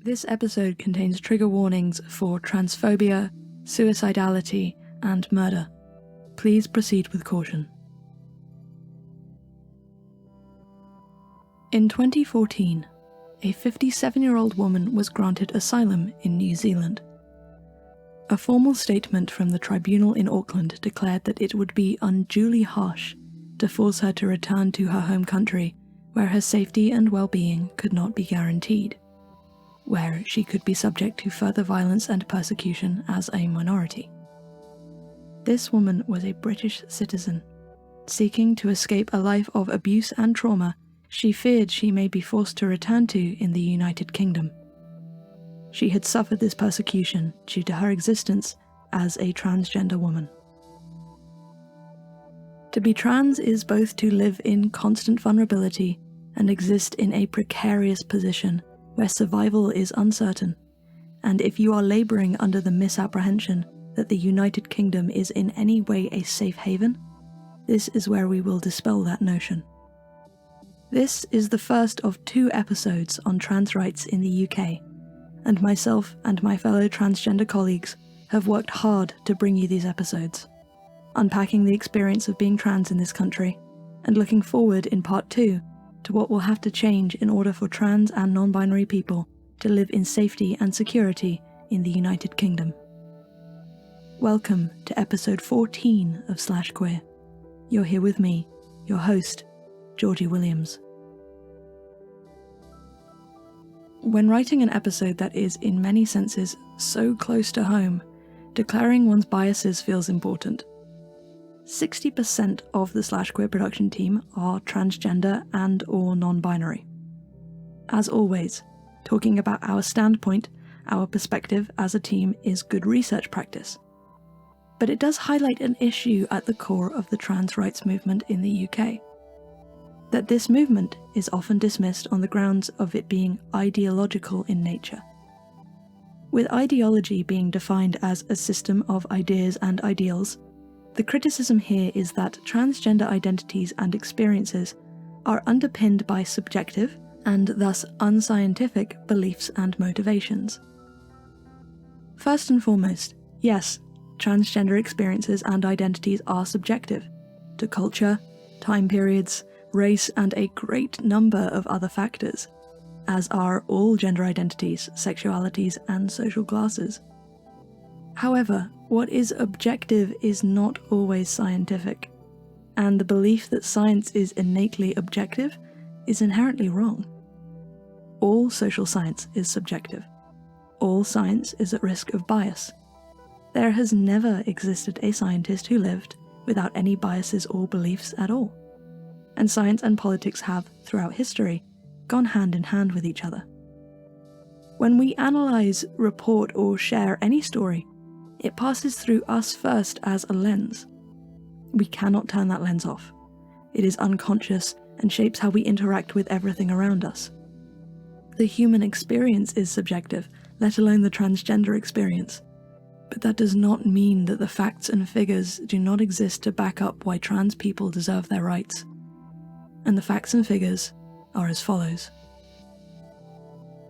This episode contains trigger warnings for transphobia, suicidality, and murder. Please proceed with caution. In 2014, a 57-year-old woman was granted asylum in New Zealand. A formal statement from the tribunal in Auckland declared that it would be unduly harsh to force her to return to her home country, where her safety and well-being could not be guaranteed, where she could be subject to further violence and persecution as a minority. This woman was a British citizen. Seeking to escape a life of abuse and trauma she feared she may be forced to return to in the United Kingdom. She had suffered this persecution due to her existence as a transgender woman. To be trans is both to live in constant vulnerability and exist in a precarious position where survival is uncertain, and if you are labouring under the misapprehension that the United Kingdom is in any way a safe haven, this is where we will dispel that notion. This is the first of 2 episodes on trans rights in the UK, and myself and my fellow transgender colleagues have worked hard to bring you these episodes, unpacking the experience of being trans in this country, and looking forward in part 2 to what will have to change in order for trans and non-binary people to live in safety and security in the United Kingdom. Welcome to episode 14 of Slash Queer. You're here with me, your host, Georgie Williams. When writing an episode that is in many senses so close to home, declaring one's biases feels important. 60% of the Slash Queer production team are transgender and or non-binary. As always, talking about our standpoint, our perspective as a team is good research practice. But it does highlight an issue at the core of the trans rights movement in the UK. That this movement is often dismissed on the grounds of it being ideological in nature. With ideology being defined as a system of ideas and ideals, the criticism here is that transgender identities and experiences are underpinned by subjective, and thus unscientific, beliefs and motivations. First and foremost, yes, transgender experiences and identities are subjective to culture, time periods, race and a great number of other factors, as are all gender identities, sexualities and social classes. However, what is objective is not always scientific, and the belief that science is innately objective is inherently wrong. All social science is subjective. All science is at risk of bias. There has never existed a scientist who lived without any biases or beliefs at all. And science and politics have, throughout history, gone hand in hand with each other. When we analyse, report or share any story, it passes through us first as a lens. We cannot turn that lens off. It is unconscious and shapes how we interact with everything around us. The human experience is subjective, let alone the transgender experience. But that does not mean that the facts and figures do not exist to back up why trans people deserve their rights. And the facts and figures are as follows.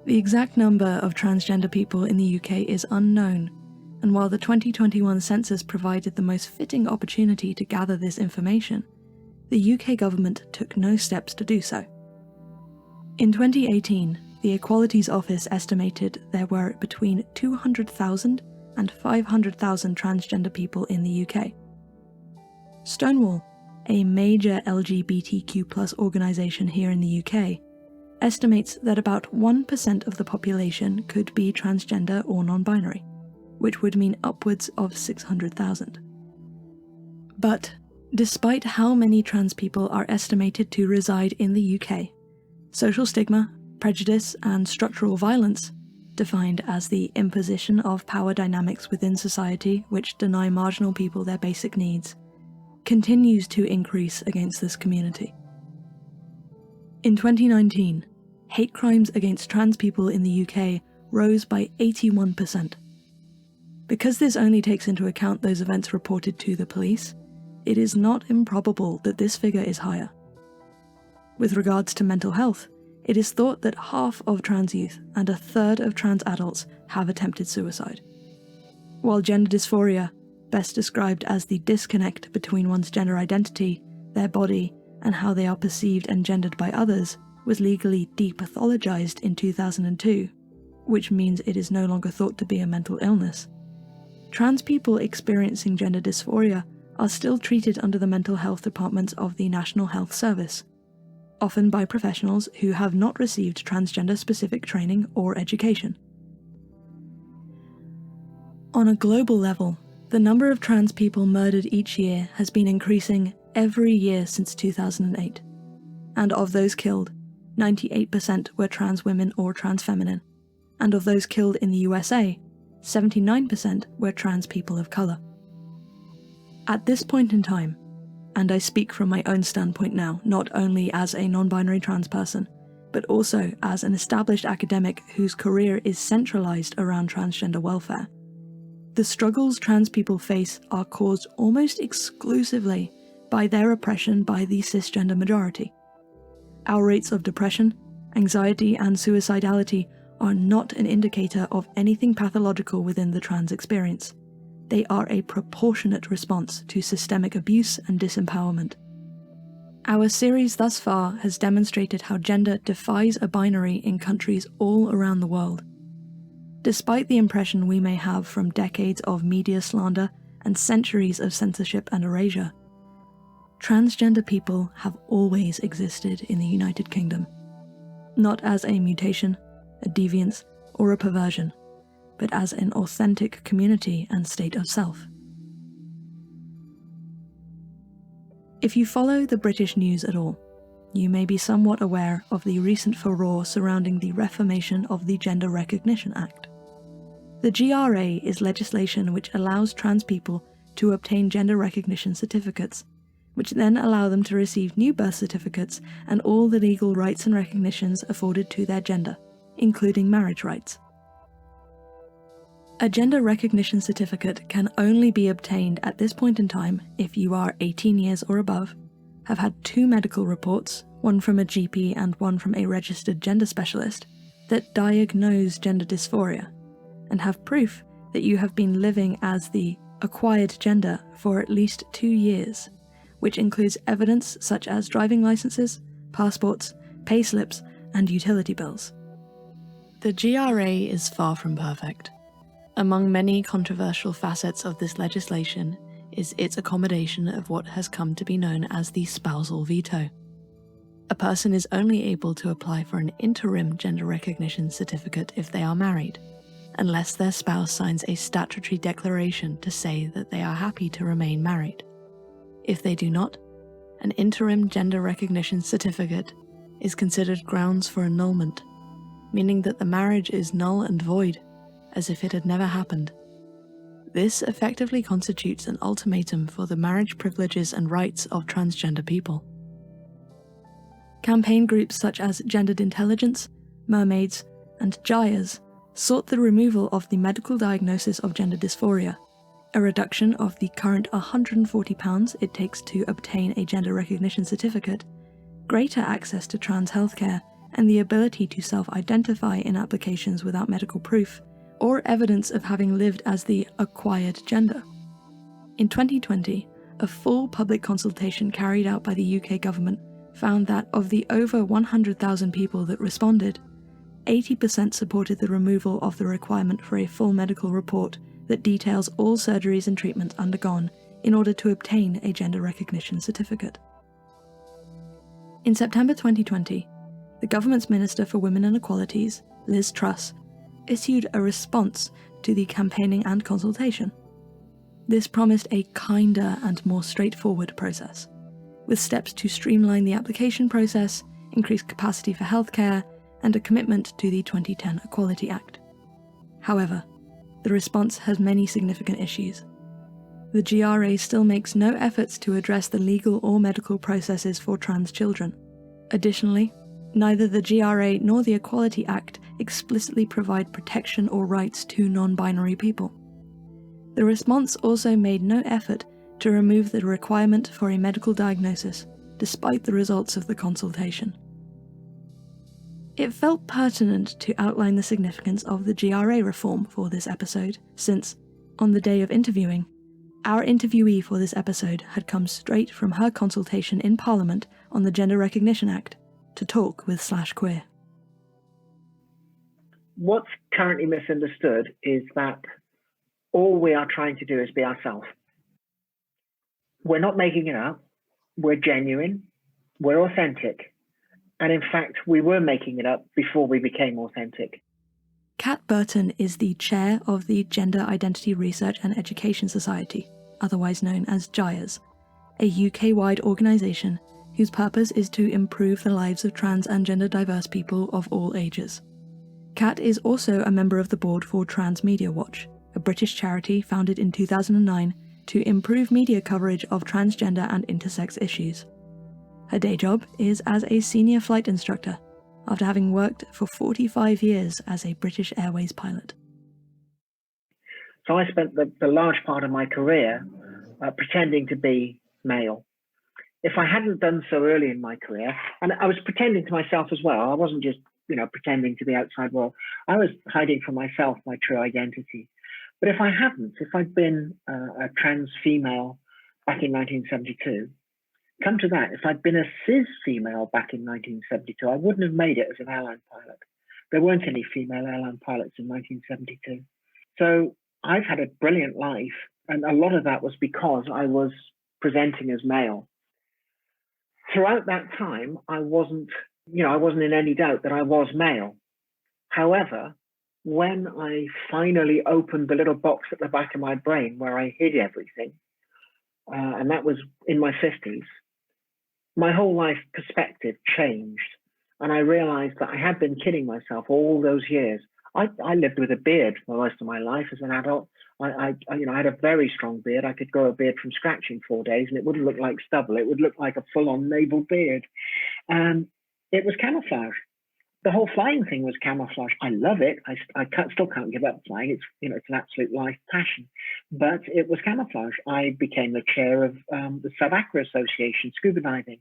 The exact number of transgender people in the UK is unknown, and while the 2021 census provided the most fitting opportunity to gather this information, the UK government took no steps to do so. In 2018, the Equalities Office estimated there were between 200,000 and 500,000 transgender people in the UK. Stonewall, a major LGBTQ+ organisation here in the UK, estimates that about 1% of the population could be transgender or non-binary, which would mean upwards of 600,000. But, despite how many trans people are estimated to reside in the UK, social stigma, prejudice and structural violence, defined as the imposition of power dynamics within society which deny marginal people their basic needs, continues to increase against this community. In 2019, hate crimes against trans people in the UK rose by 81%. Because this only takes into account those events reported to the police, it is not improbable that this figure is higher. With regards to mental health, it is thought that half of trans youth and a third of trans adults have attempted suicide. While gender dysphoria, best described as the disconnect between one's gender identity, their body, and how they are perceived and gendered by others, was legally depathologized in 2002, which means it is no longer thought to be a mental illness. Trans people experiencing gender dysphoria are still treated under the mental health departments of the National Health Service, often by professionals who have not received transgender-specific training or education. On a global level, the number of trans people murdered each year has been increasing every year since 2008, and of those killed, 98% were trans women or trans feminine, and of those killed in the USA, 79% were trans people of colour. At this point in time, and I speak from my own standpoint now, not only as a non-binary trans person, but also as an established academic whose career is centralised around transgender welfare, the struggles trans people face are caused almost exclusively by their oppression by the cisgender majority. Our rates of depression, anxiety, and suicidality are not an indicator of anything pathological within the trans experience. They are a proportionate response to systemic abuse and disempowerment. Our series thus far has demonstrated how gender defies a binary in countries all around the world. Despite the impression we may have from decades of media slander and centuries of censorship and erasure, transgender people have always existed in the United Kingdom, not as a mutation, a deviance, or a perversion, but as an authentic community and state of self. If you follow the British news at all, you may be somewhat aware of the recent furore surrounding the reformation of the Gender Recognition Act. The GRA is legislation which allows trans people to obtain gender recognition certificates, which then allow them to receive new birth certificates and all the legal rights and recognitions afforded to their gender, including marriage rights. A gender recognition certificate can only be obtained at this point in time if you are 18 years or above, have had 2 medical reports, one from a GP and one from a registered gender specialist, that diagnose gender dysphoria, and have proof that you have been living as the acquired gender for at least 2 years, which includes evidence such as driving licenses, passports, payslips, and utility bills. The GRA is far from perfect. Among many controversial facets of this legislation is its accommodation of what has come to be known as the spousal veto. A person is only able to apply for an interim gender recognition certificate if they are married, unless their spouse signs a statutory declaration to say that they are happy to remain married. If they do not, an interim gender recognition certificate is considered grounds for annulment, meaning that the marriage is null and void, as if it had never happened. This effectively constitutes an ultimatum for the marriage privileges and rights of transgender people. Campaign groups such as Gendered Intelligence, Mermaids, and Gyres sought the removal of the medical diagnosis of gender dysphoria, a reduction of the current £140 it takes to obtain a gender recognition certificate, greater access to trans healthcare, and the ability to self-identify in applications without medical proof, or evidence of having lived as the acquired gender. In 2020, a full public consultation carried out by the UK government found that of the over 100,000 people that responded, 80% supported the removal of the requirement for a full medical report that details all surgeries and treatments undergone in order to obtain a gender recognition certificate. In September 2020, the government's Minister for Women and Equalities, Liz Truss, issued a response to the campaigning and consultation. This promised a kinder and more straightforward process, with steps to streamline the application process, increase capacity for healthcare, and a commitment to the 2010 Equality Act. However, the response has many significant issues. The GRA still makes no efforts to address the legal or medical processes for trans children. Additionally, neither the GRA nor the Equality Act explicitly provide protection or rights to non-binary people. The response also made no effort to remove the requirement for a medical diagnosis, despite the results of the consultation. It felt pertinent to outline the significance of the GRA reform for this episode, since, on the day of interviewing, our interviewee for this episode had come straight from her consultation in Parliament on the Gender Recognition Act to talk with /queer. What's currently misunderstood is that all we are trying to do is be ourselves. We're not making it up. We're genuine. We're authentic. And in fact, we were making it up before we became authentic. Cat Burton is the chair of the Gender Identity Research and Education Society, otherwise known as GIRES, a UK-wide organisation whose purpose is to improve the lives of trans and gender diverse people of all ages. Cat is also a member of the board for Trans Media Watch, a British charity founded in 2009 to improve media coverage of transgender and intersex issues. Her day job is as a senior flight instructor, after having worked for 45 years as a British Airways pilot. So I spent the large part of my career pretending to be male. If I hadn't done so early in my career, and I was pretending to myself as well, I wasn't just pretending to the outside world, I was hiding from myself my true identity. But if I hadn't, if I'd been a trans female back in 1972, come to that, if I'd been a cis female back in 1972, I wouldn't have made it as an airline pilot. There weren't any female airline pilots in 1972. So I've had a brilliant life, and a lot of that was because I was presenting as male. Throughout that time, I wasn't in any doubt that I was male. However, when I finally opened the little box at the back of my brain where I hid everything, and that was in my 50s, my whole life perspective changed. And I realized that I had been kidding myself all those years. I lived with a beard for most of my life as an adult. I had a very strong beard. I could grow a beard from scratch in 4 days, and it wouldn't look like stubble. It would look like a full-on navel beard. And it was camouflage. The whole flying thing was camouflage. I love it. I still can't give up flying. It's an absolute life passion. But it was camouflage. I became the chair of the Sub-Acra Association, scuba diving,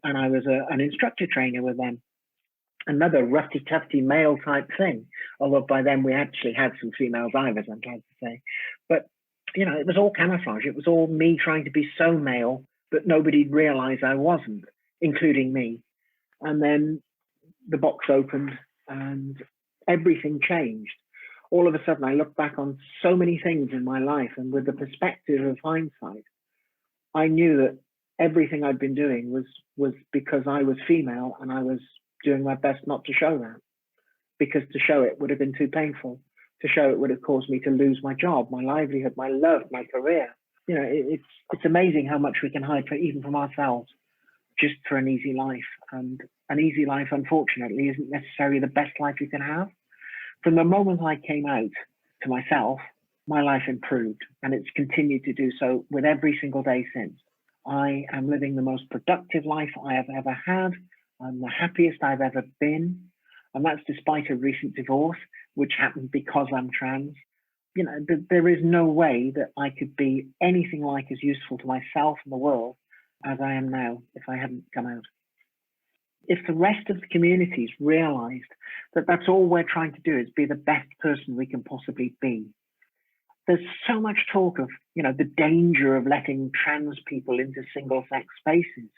and I was an instructor trainer with them. Another roughy-tufty male type thing, although by then we actually had some female divers, I'm glad to say. But, it was all camouflage. It was all me trying to be so male that nobody'd realize I wasn't, including me. And then the box opened and everything changed. All of a sudden, I look back on so many things in my life, and with the perspective of hindsight, I knew that everything I'd been doing was because I was female, and I was doing my best not to show that, because to show it would have been too painful. To show it would have caused me to lose my job, my livelihood, my love, my career. It's amazing how much we can hide even from ourselves, just for an easy life. And an easy life, unfortunately, isn't necessarily the best life you can have. From the moment I came out to myself, my life improved, and it's continued to do so with every single day since. I am living the most productive life I have ever had. I'm the happiest I've ever been. And that's despite a recent divorce, which happened because I'm trans. There is no way that I could be anything like as useful to myself and the world as I am now if I hadn't come out. If the rest of the communities realized that that's all we're trying to do is be the best person we can possibly be. There's so much talk of, the danger of letting trans people into single-sex spaces.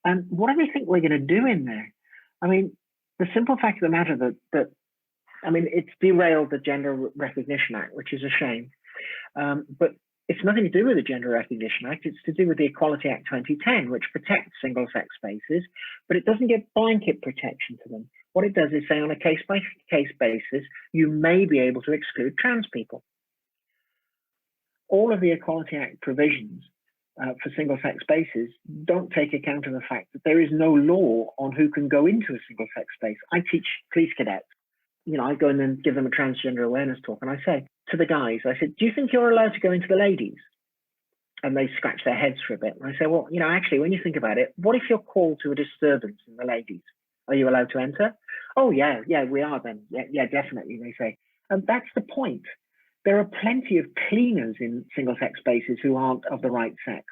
And what do we think we're going to do in there? I mean, the simple fact of the matter that it's derailed the Gender Recognition Act, which is a shame. But it's nothing to do with the Gender Recognition Act. It's to do with the Equality Act 2010, which protects single-sex spaces, but it doesn't give blanket protection to them. What it does is say on a case-by-case basis, you may be able to exclude trans people. All of the Equality Act provisions for single-sex spaces don't take account of the fact that there is no law on who can go into a single-sex space. I teach police cadets. I go in and give them a transgender awareness talk, and I say to the guys, I said, do you think you're allowed to go into the ladies? And they scratch their heads for a bit. And I say, well, actually, when you think about it, what if you're called to a disturbance in the ladies? Are you allowed to enter? Oh, yeah, we are then. Yeah, definitely, they say. And that's the point. There are plenty of cleaners in single-sex spaces who aren't of the right sex.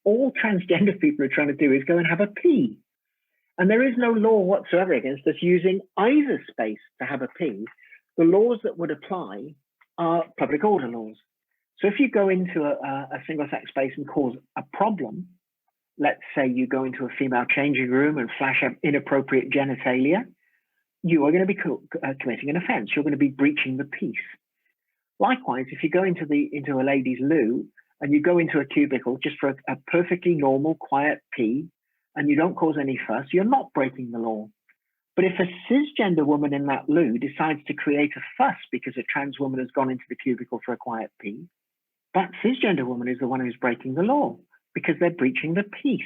All transgender people are trying to do is go and have a pee. And there is no law whatsoever against us using either space to have a P. The laws that would apply are public order laws. So if you go into a single-sex space and cause a problem, let's say you go into a female changing room and flash up inappropriate genitalia, you are going to be committing an offence. You're going to be breaching the peace. Likewise, if you go into a ladies' loo and you go into a cubicle just for a perfectly normal, quiet pee, and you don't cause any fuss, you're not breaking the law. But if a cisgender woman in that loo decides to create a fuss because a trans woman has gone into the cubicle for a quiet pee, that cisgender woman is the one who's breaking the law because they're breaching the peace.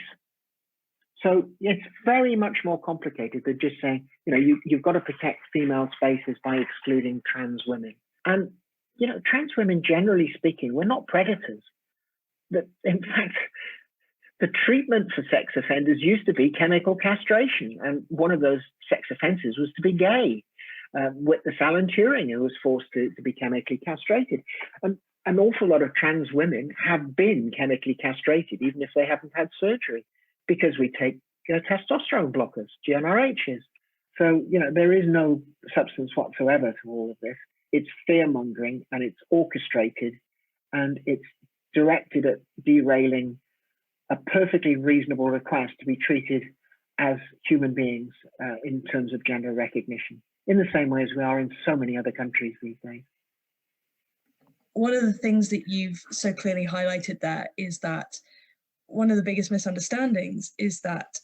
So it's very much more complicated than just saying, you've got to protect female spaces by excluding trans women. And, trans women, generally speaking, we're not predators. In fact, the treatment for sex offenders used to be chemical castration. And one of those sex offenses was to be gay. Witness Alan Turing, who was forced to be chemically castrated. And an awful lot of trans women have been chemically castrated, even if they haven't had surgery, because we take testosterone blockers, GnRHs. So, there is no substance whatsoever to all of this. It's fear-mongering and it's orchestrated and it's directed at derailing a perfectly reasonable request to be treated as human beings in terms of gender recognition, in the same way as we are in so many other countries these days. One of the things that you've so clearly highlighted there is that one of the biggest misunderstandings is that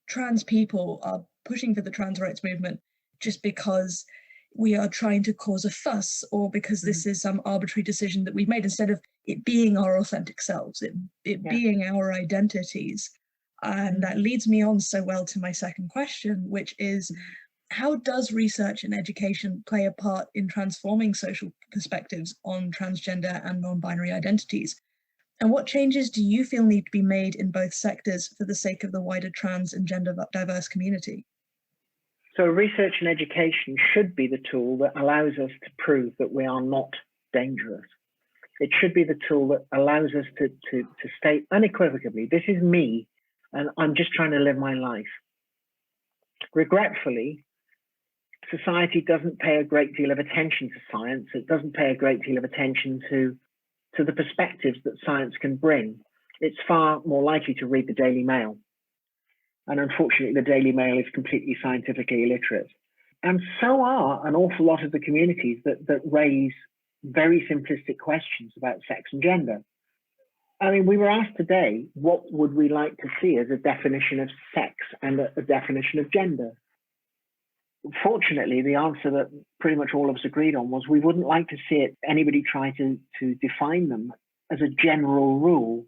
trans people are pushing for the trans rights movement just because we are trying to cause a fuss or because this is some arbitrary decision that we've made, instead of it being our authentic selves, it being our identities. And that leads me on so well to my second question, which is, how does research and education play a part in transforming social perspectives on transgender and non-binary identities? And what changes do you feel need to be made in both sectors for the sake of the wider trans and gender diverse community? So research and education should be the tool that allows us to prove that we are not dangerous. It should be the tool that allows us to state unequivocally, this is me, and I'm just trying to live my life. Regretfully, society doesn't pay a great deal of attention to science. It doesn't pay a great deal of attention to the perspectives that science can bring. It's far more likely to read the Daily Mail. And unfortunately, the Daily Mail is completely scientifically illiterate. And so are an awful lot of the communities that raise very simplistic questions about sex and gender. I mean, we were asked today, what would we like to see as a definition of sex and a definition of gender? Fortunately, the answer that pretty much all of us agreed on was we wouldn't like to see anybody try to define them as a general rule,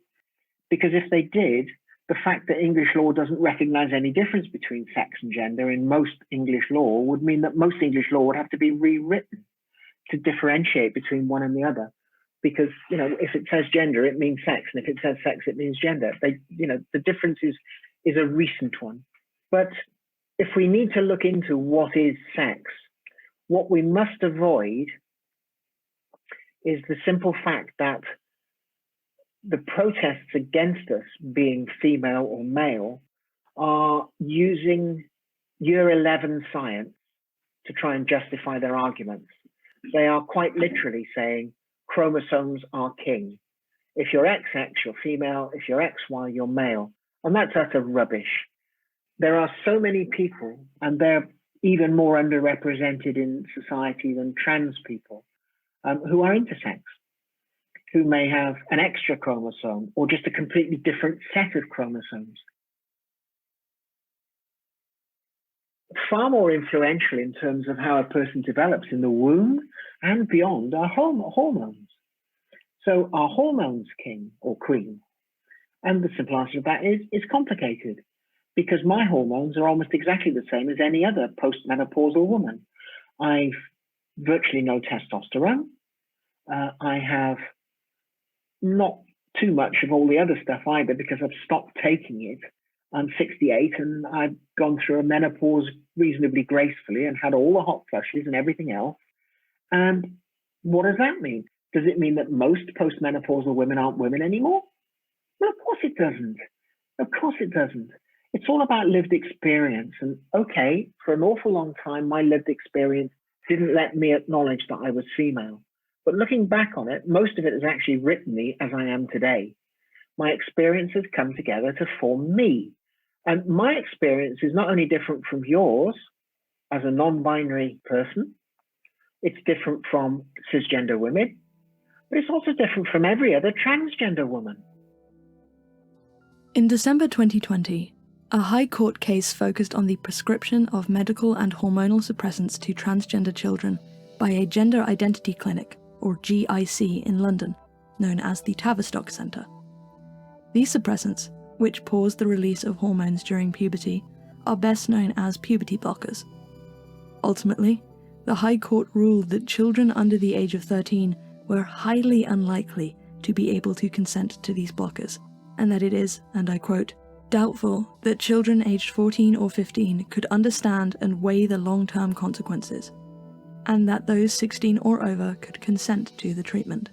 because if they did, the fact that English law doesn't recognize any difference between sex and gender in most English law would mean that most English law would have to be rewritten to differentiate between one and the other. Because, if it says gender, it means sex. And if it says sex, it means gender. The difference is a recent one. But if we need to look into what is sex, what we must avoid is the simple fact that the protests against us being female or male are using year 11 science to try and justify their arguments. They are quite literally saying chromosomes are king. If you're XX, you're female. If you're XY, you're male. And that's utter rubbish. There are so many people, and they're even more underrepresented in society than trans people, who are intersex, who may have an extra chromosome or just a completely different set of chromosomes. Far more influential in terms of how a person develops in the womb and beyond are hormones. So are hormones king or queen? And the simple answer to that is it's complicated, because my hormones are almost exactly the same as any other postmenopausal woman. I've virtually no testosterone. I have not too much of all the other stuff either, because I've stopped taking it. I'm 68 and I've gone through a menopause reasonably gracefully and had all the hot flushes and everything else. And what does that mean? Does it mean that most postmenopausal women aren't women anymore? Well, of course it doesn't. Of course it doesn't. It's it's all about lived experience. And okay, for an awful long time, my lived experience didn't let me acknowledge that I was female. But looking back on it, most of it has actually written me as I am today. My experiences come together to form me. And my experience is not only different from yours as a non-binary person, it's different from cisgender women, but it's also different from every other transgender woman. In December 2020, a High Court case focused on the prescription of medical and hormonal suppressants to transgender children by a gender identity clinic, or GIC, in London, known as the Tavistock Centre. These suppressants, which pause the release of hormones during puberty, are best known as puberty blockers. Ultimately, the High Court ruled that children under the age of 13 were highly unlikely to be able to consent to these blockers, and that it is, and I quote, doubtful that children aged 14 or 15 could understand and weigh the long-term consequences, and that those 16 or over could consent to the treatment.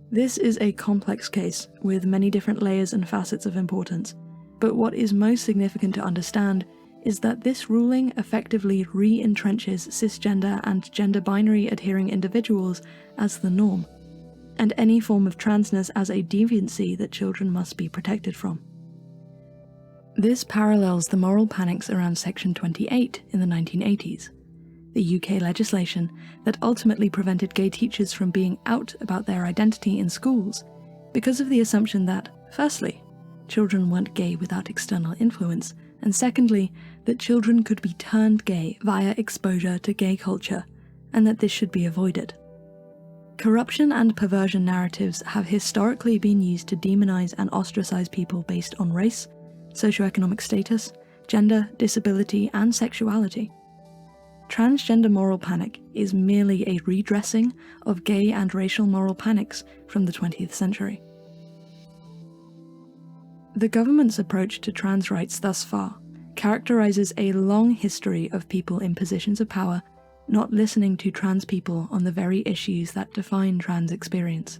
This is a complex case with many different layers and facets of importance, but what is most significant to understand is that this ruling effectively re-entrenches cisgender and gender-binary adhering individuals as the norm, and any form of transness as a deviancy that children must be protected from. This parallels the moral panics around Section 28 in the 1980s, the UK legislation that ultimately prevented gay teachers from being out about their identity in schools because of the assumption that, firstly, children weren't gay without external influence, and secondly, that children could be turned gay via exposure to gay culture, and that this should be avoided. Corruption and perversion narratives have historically been used to demonize and ostracize people based on race, socioeconomic status, gender, disability, and sexuality. Transgender moral panic is merely a redressing of gay and racial moral panics from the 20th century. The government's approach to trans rights thus far characterizes a long history of people in positions of power not listening to trans people on the very issues that define trans experience.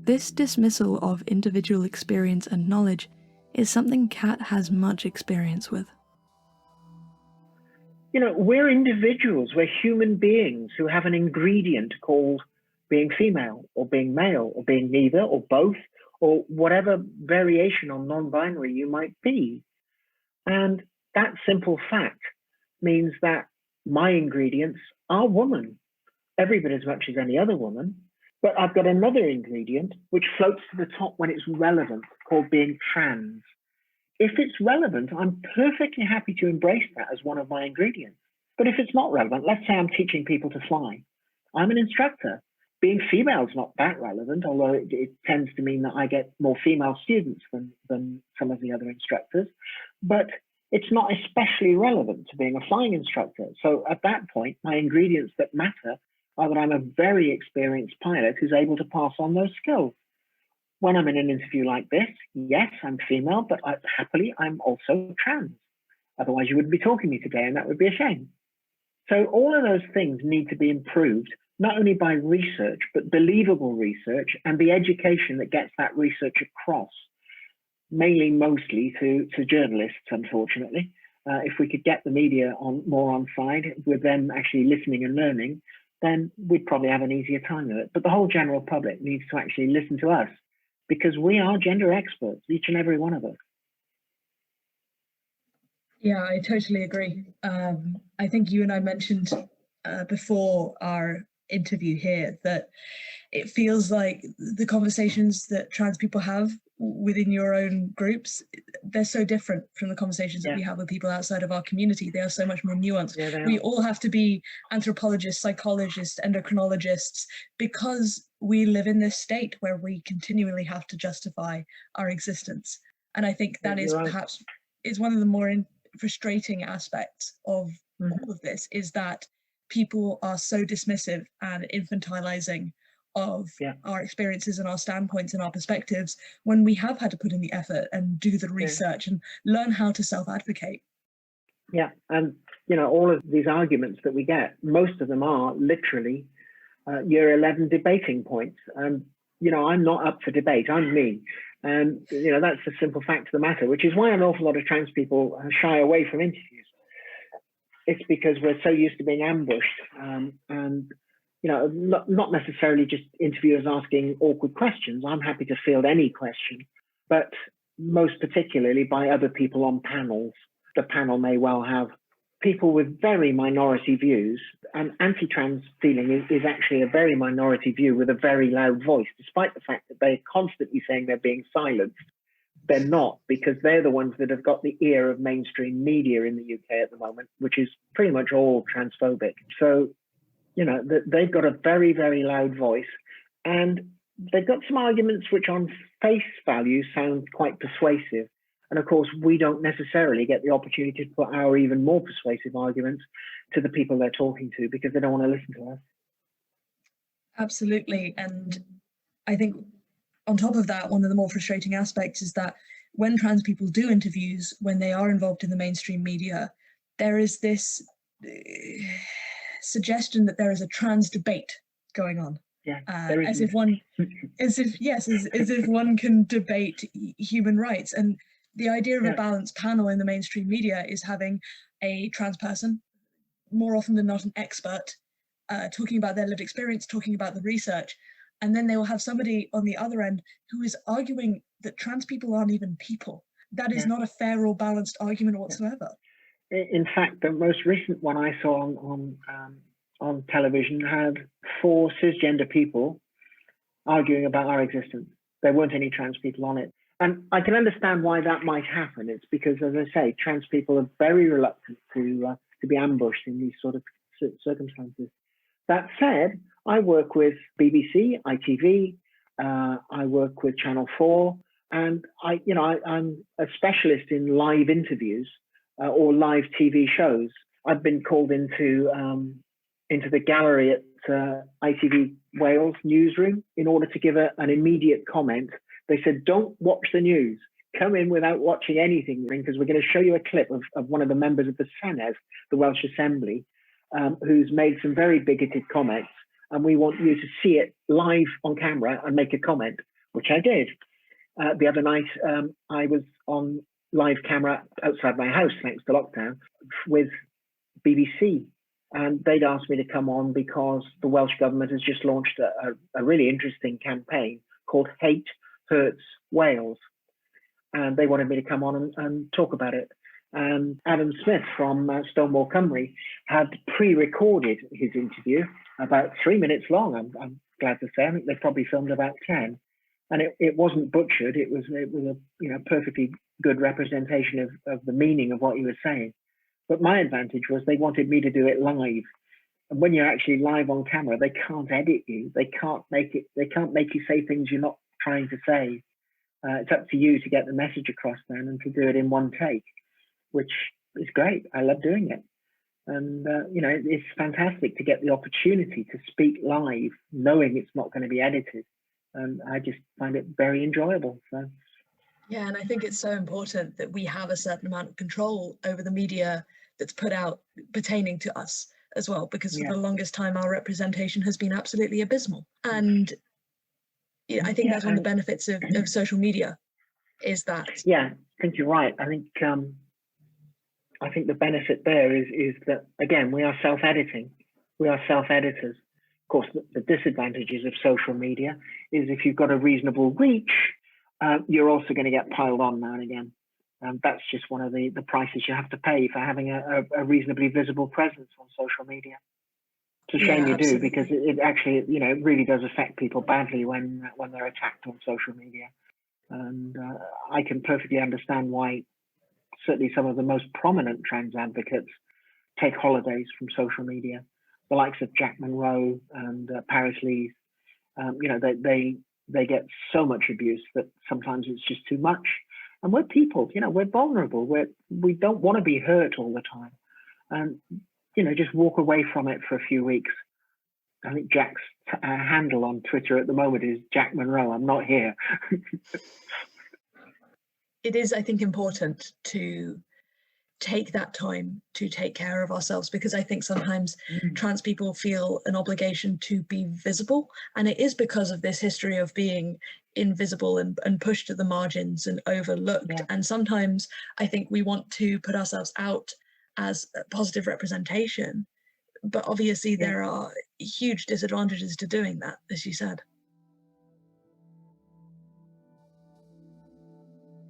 This dismissal of individual experience and knowledge is something Cat has much experience with. You know, we're individuals, we're human beings who have an ingredient called being female or being male or being neither or both or whatever variation on non-binary you might be. And that simple fact means that my ingredients are woman, every bit as much as any other woman, but I've got another ingredient which floats to the top when it's relevant, called being trans. If it's relevant, I'm perfectly happy to embrace that as one of my ingredients. But if it's not relevant, let's say I'm teaching people to fly. I'm an instructor. Being female is not that relevant, although it tends to mean that I get more female students than some of the other instructors. But it's not especially relevant to being a flying instructor. So at that point, my ingredients that matter are that I'm a very experienced pilot who's able to pass on those skills. When I'm in an interview like this, yes, I'm female, but happily, I'm also trans. Otherwise, you wouldn't be talking to me today, and that would be a shame. So all of those things need to be improved, not only by research, but believable research and the education that gets that research across, mostly to journalists, unfortunately. If we could get the media more on side with them actually listening and learning, then we'd probably have an easier time with it. But the whole general public needs to actually listen to us, because we are gender experts, each and every one of us. Yeah, I totally agree. I think you and I mentioned before our interview here that it feels like the conversations that trans people have within your own groups, they're so different from the conversations that we have with people outside of our community. They are so much more nuanced. We all have to be anthropologists, psychologists, endocrinologists, because we live in this state where we continually have to justify our existence. And I think that is perhaps is one of the more frustrating aspects of all of this, is that people are so dismissive and infantilizing of our experiences and our standpoints and our perspectives, when we have had to put in the effort and do the research and learn how to self-advocate. Yeah, and all of these arguments that we get, most of them are literally year 11 debating points. And I'm not up for debate. I'm me. And, that's the simple fact of the matter, which is why an awful lot of trans people shy away from interviews. It's because we're so used to being ambushed, and not necessarily just interviewers asking awkward questions. I'm happy to field any question, but most particularly by other people on panels. The panel may well have people with very minority views, and anti-trans feeling is actually a very minority view with a very loud voice, despite the fact that they're constantly saying they're being silenced. They're not, because they're the ones that have got the ear of mainstream media in the UK at the moment, which is pretty much all transphobic. So, they've got a very, very loud voice, and they've got some arguments which on face value sound quite persuasive. And of course, we don't necessarily get the opportunity to put our even more persuasive arguments to the people they're talking to because they don't want to listen to us. Absolutely. And I think on top of that, one of the more frustrating aspects is that when trans people do interviews, when they are involved in the mainstream media, there is this suggestion that there is a trans debate going on. Yeah, as if one can debate human rights. And the idea of a balanced panel in the mainstream media is having a trans person, more often than not an expert, talking about their lived experience, talking about the research, and then they will have somebody on the other end who is arguing that trans people aren't even people. That is not a fair or balanced argument whatsoever. In fact, the most recent one I saw on television had 4 cisgender people arguing about our existence. There weren't any trans people on it. And I can understand why that might happen. It's because, as I say, trans people are very reluctant to be ambushed in these sort of circumstances. That said, I work with BBC, ITV, I work with Channel 4, and I'm a specialist in live interviews or live TV shows. I've been called into the gallery at ITV Wales newsroom in order to give an immediate comment. They said, don't watch the news. Come in without watching anything, because we're going to show you a clip of one of the members of the Senedd, the Welsh Assembly, who's made some very bigoted comments, and we want you to see it live on camera and make a comment, which I did. The other night, I was on live camera outside my house, thanks to lockdown, with BBC. And they'd asked me to come on because the Welsh government has just launched a really interesting campaign called Hate Hurts Wales. And they wanted me to come on and talk about it. And Adam Smith from Stonewall Cymru had pre-recorded his interview, about 3 minutes long, I'm glad to say. I think they probably filmed about 10. And it wasn't butchered. It was a perfectly good representation of the meaning of what he was saying. But my advantage was they wanted me to do it live. And when you're actually live on camera, they can't edit you. They can't make you say things you're not trying to say. It's up to you to get the message across then and to do it in one take, which is great. I love doing it. And, it's fantastic to get the opportunity to speak live, knowing it's not going to be edited. And I just find it very enjoyable. So. Yeah, and I think it's so important that we have a certain amount of control over the media that's put out pertaining to us as well, because for the longest time, our representation has been absolutely abysmal. And I think that's one of the benefits of social media is that. Yeah, I think you're right. I think the benefit there is that, again, we are self-editing. We are self-editors. Of course, the disadvantages of social media is if you've got a reasonable reach, you're also going to get piled on now and again. That's just one of the prices you have to pay for having a reasonably visible presence on social media. It's a shame you do, because it actually, it really does affect people badly when they're attacked on social media. And I can perfectly understand why certainly some of the most prominent trans advocates take holidays from social media. The likes of Jack Monroe and Paris Lees, they get so much abuse that sometimes it's just too much. And we're people, we're vulnerable. We don't want to be hurt all the time. And, just walk away from it for a few weeks. I think Jack's handle on Twitter at the moment is Jack Monroe. I'm not here. It is, I think, important to take that time to take care of ourselves, because I think sometimes trans people feel an obligation to be visible, and it is because of this history of being invisible and pushed to the margins and overlooked. Yeah. And sometimes I think we want to put ourselves out as a positive representation, but obviously there are huge disadvantages to doing that, as you said.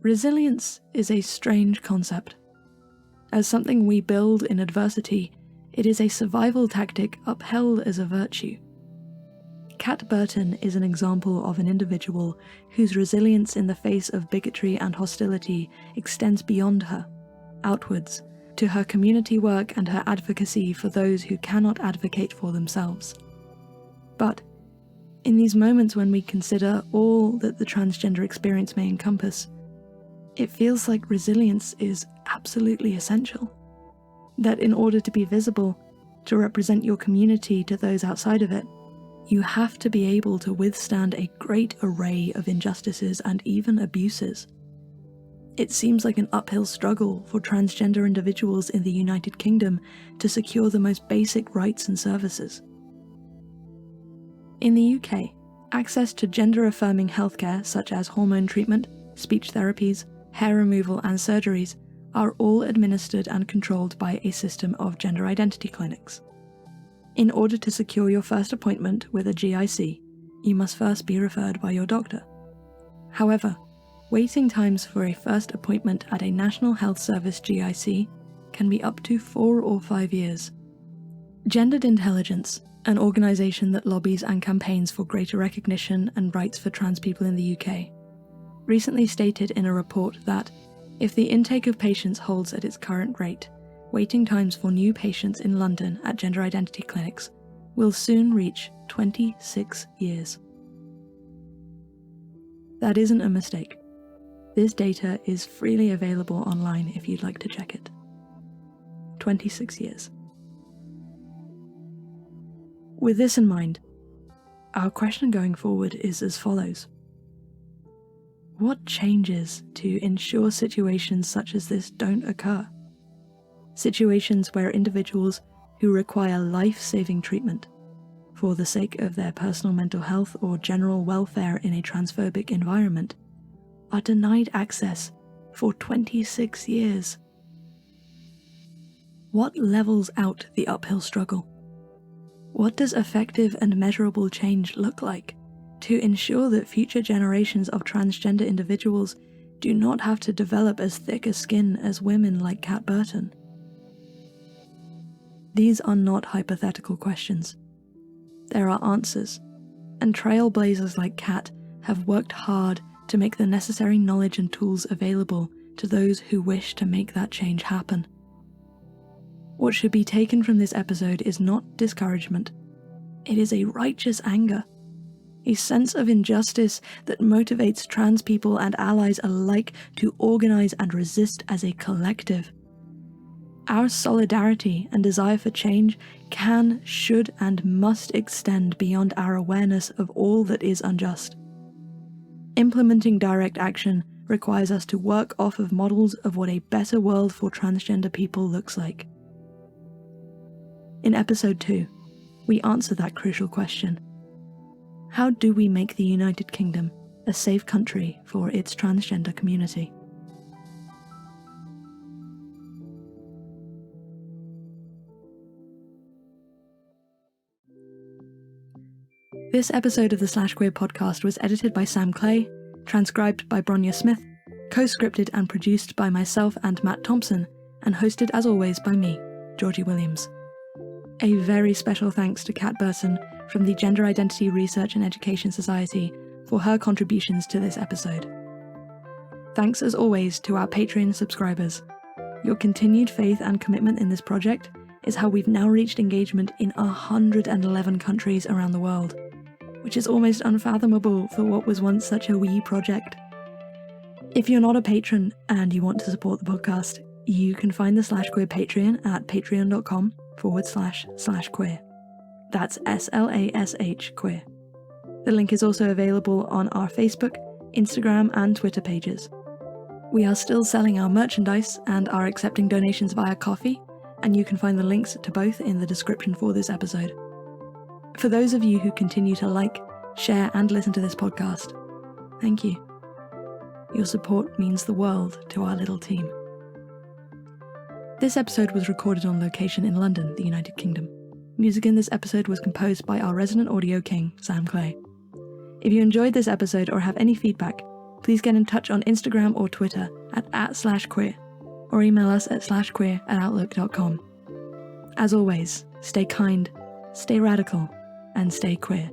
Resilience is a strange concept. As something we build in adversity, it is a survival tactic upheld as a virtue. Cat Burton is an example of an individual whose resilience in the face of bigotry and hostility extends beyond her, outwards, to her community work and her advocacy for those who cannot advocate for themselves. But, in these moments when we consider all that the transgender experience may encompass, it feels like resilience is absolutely essential. That in order to be visible, to represent your community to those outside of it, you have to be able to withstand a great array of injustices and even abuses. It seems like an uphill struggle for transgender individuals in the United Kingdom to secure the most basic rights and services. In the UK, access to gender-affirming healthcare such as hormone treatment, speech therapies, hair removal and surgeries are all administered and controlled by a system of gender identity clinics. In order to secure your first appointment with a GIC, you must first be referred by your doctor. However, waiting times for a first appointment at a National Health Service GIC can be up to 4 or 5 years. Gendered Intelligence, an organisation that lobbies and campaigns for greater recognition and rights for trans people in the UK, recently stated in a report that, if the intake of patients holds at its current rate, waiting times for new patients in London at gender identity clinics will soon reach 26 years. That isn't a mistake. This data is freely available online if you'd like to check it. 26 years. With this in mind, our question going forward is as follows. What changes to ensure situations such as this don't occur? Situations where individuals who require life-saving treatment for the sake of their personal mental health or general welfare in a transphobic environment are denied access for 26 years. What levels out the uphill struggle? What does effective and measurable change look like to ensure that future generations of transgender individuals do not have to develop as thick a skin as women like Cat Burton? These are not hypothetical questions. There are answers, and trailblazers like Cat have worked hard to make the necessary knowledge and tools available to those who wish to make that change happen. What should be taken from this episode is not discouragement. It is a righteous anger, a sense of injustice that motivates trans people and allies alike to organize and resist as a collective. Our solidarity and desire for change can, should, and must extend beyond our awareness of all that is unjust. Implementing direct action requires us to work off of models of what a better world for transgender people looks like. In episode 2, we answer that crucial question. How do we make the United Kingdom a safe country for its transgender community? This episode of the /Queer podcast was edited by Sam Clay, transcribed by Bronya Smith, co-scripted and produced by myself and Matt Thompson, and hosted as always by me, Georgie Williams. A very special thanks to Cat Burton from the Gender Identity Research and Education Society for her contributions to this episode. Thanks as always to our Patreon subscribers. Your continued faith and commitment in this project is how we've now reached engagement in 111 countries around the world, which is almost unfathomable for what was once such a wee project. If you're not a patron and you want to support the podcast, you can find the /Queer Patreon at patreon.com//queer. That's SLASH queer. The link is also available on our Facebook, Instagram, and Twitter pages. We are still selling our merchandise and are accepting donations via Ko-fi, and you can find the links to both in the description for this episode. For those of you who continue to like, share, and listen to this podcast, thank you. Your support means the world to our little team. This episode was recorded on location in London, the United Kingdom. Music in this episode was composed by our resident audio king, Sam Clay. If you enjoyed this episode or have any feedback, please get in touch on Instagram or Twitter at @/queer, or email us at /queer@outlook.com. As always, stay kind, stay radical, and stay queer.